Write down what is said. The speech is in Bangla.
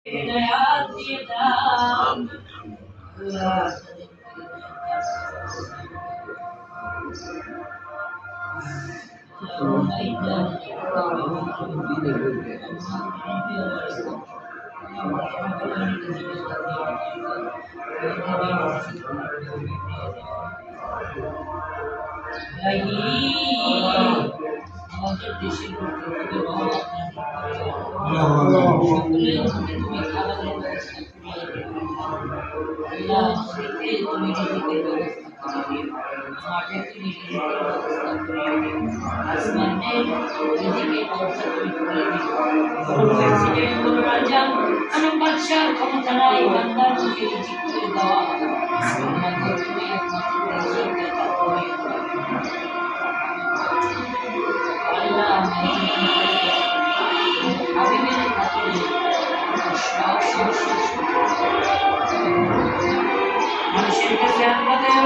হেদায়াত দিয়ে দাও আল্লাহ আমাদের দেশের সকলে তুমি খাবারের ব্যবস্থা করিয়ে দেবে আল্লাহ শীতে তুমি রিজিকের ব্যবস্থা করিয়ে দেবে মাঠে তুমি রিজিকের ব্যবস্থা করিয়ে দেবে আসমানে রিজিকের ব্যবস্থা তুমি করে দিবে বড় প্রেসিডেন্ট বড় রাজা অনেক বাদশাহ ক্ষমতা নাই বান্দার মুখে রিজিক করে দেওয়া আল্লাহ তুমি একমাত্র রিজিকের আল্লাহ হাবিবের খাতিরে মানুষের কাছে